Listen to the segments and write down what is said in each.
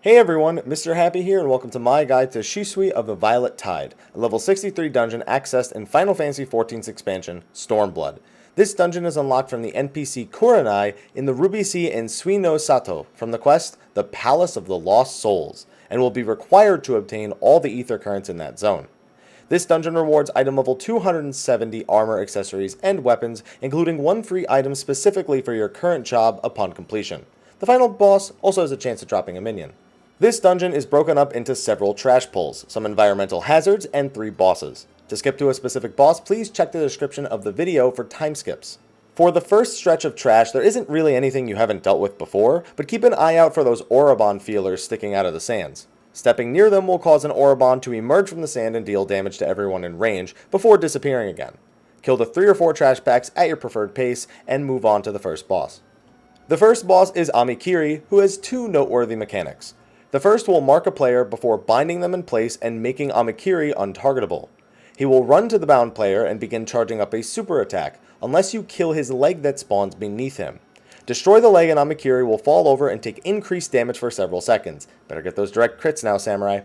Hey everyone, Mr. Happy here and welcome to my guide to Shisui of the Violet Tide, a level 63 dungeon accessed in Final Fantasy XIV's expansion, Stormblood. This dungeon is unlocked from the NPC Kurenai in the Ruby Sea in Suino Sato from the quest, The Palace of the Lost Souls, and will be required to obtain all the ether currents in that zone. This dungeon rewards item level 270 armor, accessories, and weapons, including one free item specifically for your current job upon completion. The final boss also has a chance of dropping a minion. This dungeon is broken up into several trash pulls, some environmental hazards, and 3 bosses. To skip to a specific boss, please check the description of the video for time skips. For the first stretch of trash, there isn't really anything you haven't dealt with before, but keep an eye out for those Orobon feelers sticking out of the sands. Stepping near them will cause an Orobon to emerge from the sand and deal damage to everyone in range, before disappearing again. Kill the 3 or 4 trash packs at your preferred pace, and move on to the first boss. The first boss is Amikiri, who has 2 noteworthy mechanics. The first will mark a player before binding them in place and making Amikiri untargetable. He will run to the bound player and begin charging up a super attack, unless you kill his leg that spawns beneath him. Destroy the leg and Amikiri will fall over and take increased damage for several seconds. Better get those direct crits now, samurai.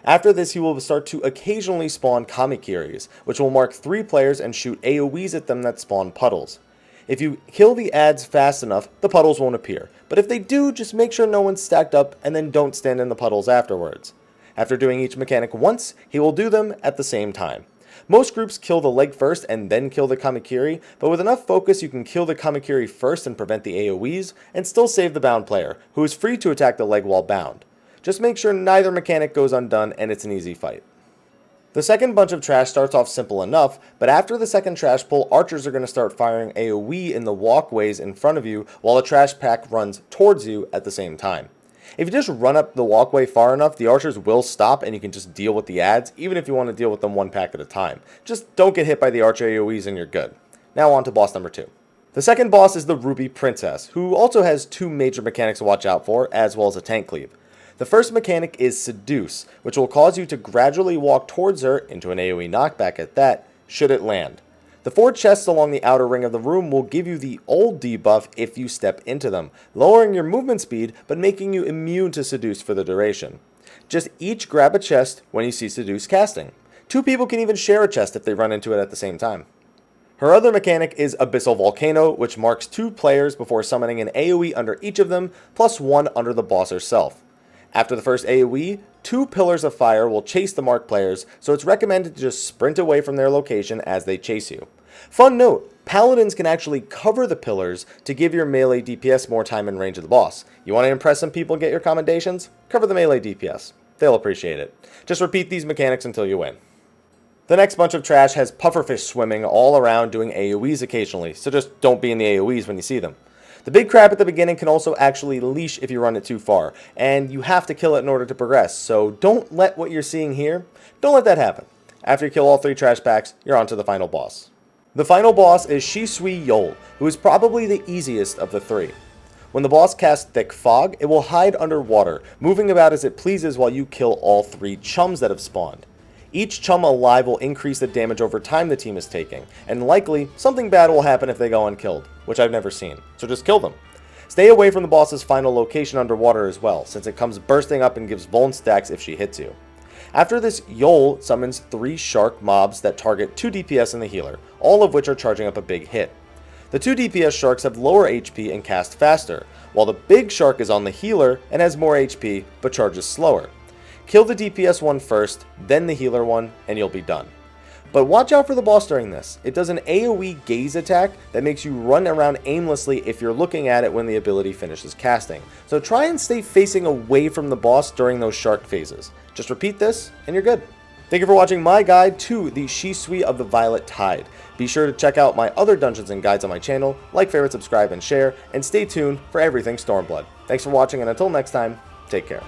After this, he will start to occasionally spawn Kamikiris, which will mark 3 players and shoot AoEs at them that spawn puddles. If you kill the adds fast enough, the puddles won't appear, but if they do, just make sure no one's stacked up and then don't stand in the puddles afterwards. After doing each mechanic once, he will do them at the same time. Most groups kill the leg first and then kill the Kamikiri, but with enough focus you can kill the Kamikiri first and prevent the AoEs, and still save the bound player, who is free to attack the leg while bound. Just make sure neither mechanic goes undone and it's an easy fight. The second bunch of trash starts off simple enough, but after the second trash pull, archers are going to start firing AoE in the walkways in front of you while a trash pack runs towards you at the same time. If you just run up the walkway far enough, the archers will stop and you can just deal with the adds, even if you want to deal with them 1 pack at a time. Just don't get hit by the archer AoEs and you're good. Now on to boss number 2. The second boss is the Ruby Princess, who also has 2 major mechanics to watch out for, as well as a tank cleave. The first mechanic is Seduce, which will cause you to gradually walk towards her, into an AoE knockback at that, should it land. The 4 chests along the outer ring of the room will give you the old debuff if you step into them, lowering your movement speed but making you immune to Seduce for the duration. Just each grab a chest when you see Seduce casting. 2 people can even share a chest if they run into it at the same time. Her other mechanic is Abyssal Volcano, which marks 2 players before summoning an AoE under each of them, plus 1 under the boss herself. After the first AoE, 2 pillars of fire will chase the marked players, so it's recommended to just sprint away from their location as they chase you. Fun note, paladins can actually cover the pillars to give your melee DPS more time in range of the boss. You want to impress some people and get your commendations? Cover the melee DPS. They'll appreciate it. Just repeat these mechanics until you win. The next bunch of trash has pufferfish swimming all around doing AoEs occasionally, so just don't be in the AoEs when you see them. The big crab at the beginning can also actually leash if you run it too far, and you have to kill it in order to progress, so don't let what you're seeing here, don't let that happen. After you kill all 3 trash packs, you're on to the final boss. The final boss is Shisui Yol, who is probably the easiest of the 3. When the boss casts Thick Fog, it will hide underwater, moving about as it pleases while you kill all 3 chums that have spawned. Each chum alive will increase the damage over time the team is taking, and likely, something bad will happen if they go unkilled, which I've never seen, so just kill them. Stay away from the boss's final location underwater as well, since it comes bursting up and gives vuln stacks if she hits you. After this, Yol summons 3 shark mobs that target 2 DPS and the healer, all of which are charging up a big hit. The 2 DPS sharks have lower HP and cast faster, while the big shark is on the healer and has more HP, but charges slower. Kill the DPS one first, then the healer one, and you'll be done. But watch out for the boss during this. It does an AoE gaze attack that makes you run around aimlessly if you're looking at it when the ability finishes casting. So try and stay facing away from the boss during those shark phases. Just repeat this, and you're good. Thank you for watching my guide to the Shisui of the Violet Tide. Be sure to check out my other dungeons and guides on my channel, like, favorite, subscribe, and share, and stay tuned for everything Stormblood. Thanks for watching, and until next time, take care.